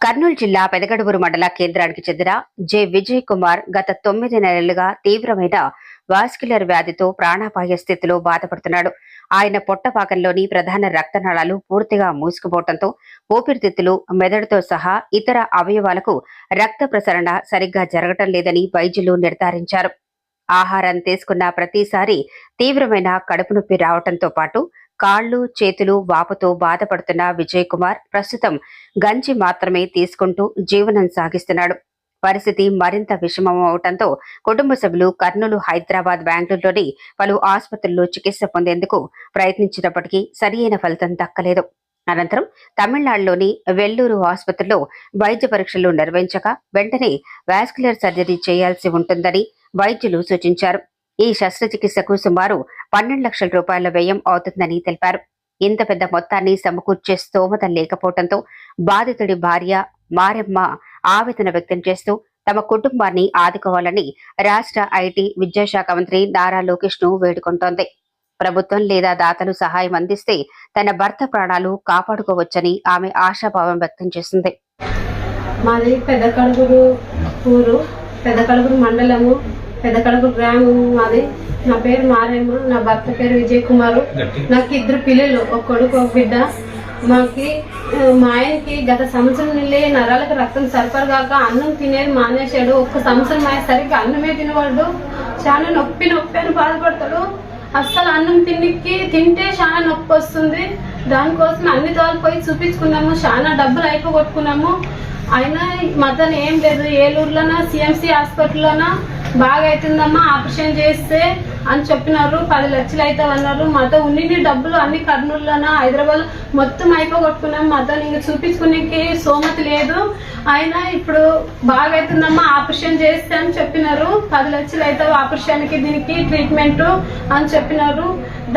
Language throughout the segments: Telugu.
కర్నూలు జిల్లా పెదగడుగురు మండల కేంద్రానికి చెందిన జె విజయ్ కుమార్ గత 9 నెలలుగా తీవ్రమైన వాస్క్యులర్ వ్యాధితో ప్రాణాపాయ స్థితిలో బాధపడుతున్నాడు. ఆయన పొట్టపాకంలోని ప్రధాన రక్తనాళాలు పూర్తిగా మూసుకుపోవడంతో ఊపిరితిత్తులు, మెదడుతో సహా ఇతర అవయవాలకు రక్త ప్రసరణ సరిగ్గా జరగటం లేదని వైద్యులు నిర్ధారించారు. ఆహారం తీసుకున్న ప్రతిసారి తీవ్రమైన కడుపు నొప్పి రావడంతో పాటు కాళ్లు, చేతులు వాపుతో బాధపడుతున్న విజయ్ కుమార్ ప్రస్తుతం గంజి మాత్రమే తీసుకుంటూ జీవనం సాగిస్తున్నాడు. పరిస్థితి మరింత విషమమవడంతో కుటుంబ సభ్యులు కర్నూలు, హైదరాబాద్, బెంగళూరులోని పలు ఆసుపత్రుల్లో చికిత్స పొందేందుకు ప్రయత్నించినప్పటికీ సరియైన ఫలితం దక్కలేదు. అనంతరం తమిళనాడులోని వెల్లూరు ఆసుపత్రిలో వైద్య పరీక్షలు నిర్వహించగా వెంటనే వాస్కులర్ సర్జరీ చేయాల్సి ఉంటుందని వైద్యులు సూచించారు. ఈ శస్త్రచికిత్సకు సుమారు 12 లక్షల రూపాయల వ్యయం అవుతుందని తెలిపారు. ఇంత పెద్ద మొత్తాన్ని సమకూర్చే స్తోమత లేకపోవడంతో బాధితుడి భార్య మారెమ్మ ఆవేదన వ్యక్తం చేస్తూ తమ కుటుంబాన్ని ఆదుకోవాలని రాష్ట్ర ఐటీ, విద్యాశాఖ మంత్రి నారా లోకేష్ ను వేడుకుంటోంది. ప్రభుత్వం లేదా దాతలు సహాయం అందిస్తే తన భర్త ప్రాణాలు కాపాడుకోవచ్చని ఆమె ఆశాభావం వ్యక్తం చేసింది. మాది పెద్దకడుగురు మండలము, పెద్దకడుగురు గ్రామం మాది. నా పేరు మారేమ్మ, నా భర్త పేరు విజయ్ కుమారు. నాకు 2 పిల్లలు, ఒక కొడుకు, ఒక బిడ్డ. మా ఆయనకి గత సంవత్సరం నుండి నరాలకు రక్తం సరఫరా కాక అన్నం తినేది మానేశాడు. 1 సంవత్సరం ఆయన సరిగ్గా అన్నమే తినవాడు. చాలా నొప్పి అని బాధపడతాడు. అస్సలు అన్నం తింటే చాలా నొప్పి వస్తుంది. దానికోసం అన్ని దోళ్ళు పోయి చూపించుకున్నాము, చాలా డబ్బులు అయిపోగొట్టుకున్నాము. అయినా మతను ఏం లేదు, ఏలూరులోనా సిఎంసి హాస్పిటల్లోనా బాగా అవుతుందమ్మా, ఆపరేషన్ చేస్తే అని చెప్పినారు. 10 లక్షలు అవుతామన్నారు. మాతో ఉన్ని డబ్బులు అన్ని కర్నూలులోనా, హైదరాబాద్ మొత్తం అయిపోగొట్టుకున్నాం. మాతో ఇంకా చూపించుకునే సోమత లేదు. అయినా ఇప్పుడు బాగా అవుతుందమ్మా, ఆపరేషన్ చేస్తే అని చెప్పినారు. 10 లక్షలు అవుతావు ఆపరేషన్కి, దీనికి ట్రీట్మెంట్ అని చెప్పినారు.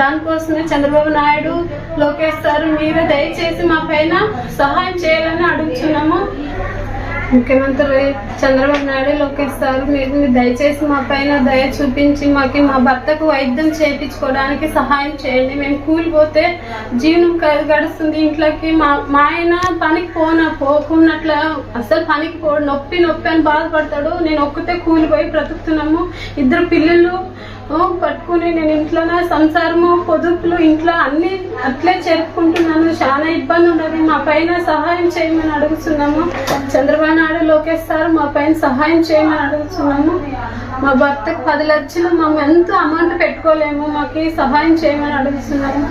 దానికోసమే చంద్రబాబు నాయుడు, లోకేష్ సార్ మీరు దయచేసి మా పైన సహాయం చేయాలని అడుగుతున్నాము. ముఖ్యమంత్రి చంద్రబాబు నాయుడు, లోకేష్ సార్ మీరు దయచేసి మా పైన దయ చూపించి మా భర్తకు వైద్యం చేయించుకోవడానికి సహాయం చేయండి. మేము కూలిపోతే జీవనం గడుస్తుంది ఇంట్లోకి. మా ఆయన పనికి పోకున్నట్లు అసలు పనికి నొప్పి అని బాధపడతాడు. నేను ఒక్కతే కూలిపోయి బ్రతుకుతున్నాము. 2 పిల్లలు పట్టుకుని నేను ఇంట్లోనే సంసారము, పొదుపులు ఇంట్లో అన్ని అట్లే జరుపుకుంటున్నాను. చాలా ఇబ్బంది ఉన్నది. మా పైన సహాయం చేయమని అడుగుతున్నాము. చంద్రబాబు నాయుడు, లోకేష్ సార్ మా పైన సహాయం చేయమని అడుగుతున్నాము. మా భర్తకు 10 లక్షలు మేము ఎంత అమౌంట్ పెట్టుకోలేము, మాకు సహాయం చేయమని అడుగుతున్నాము.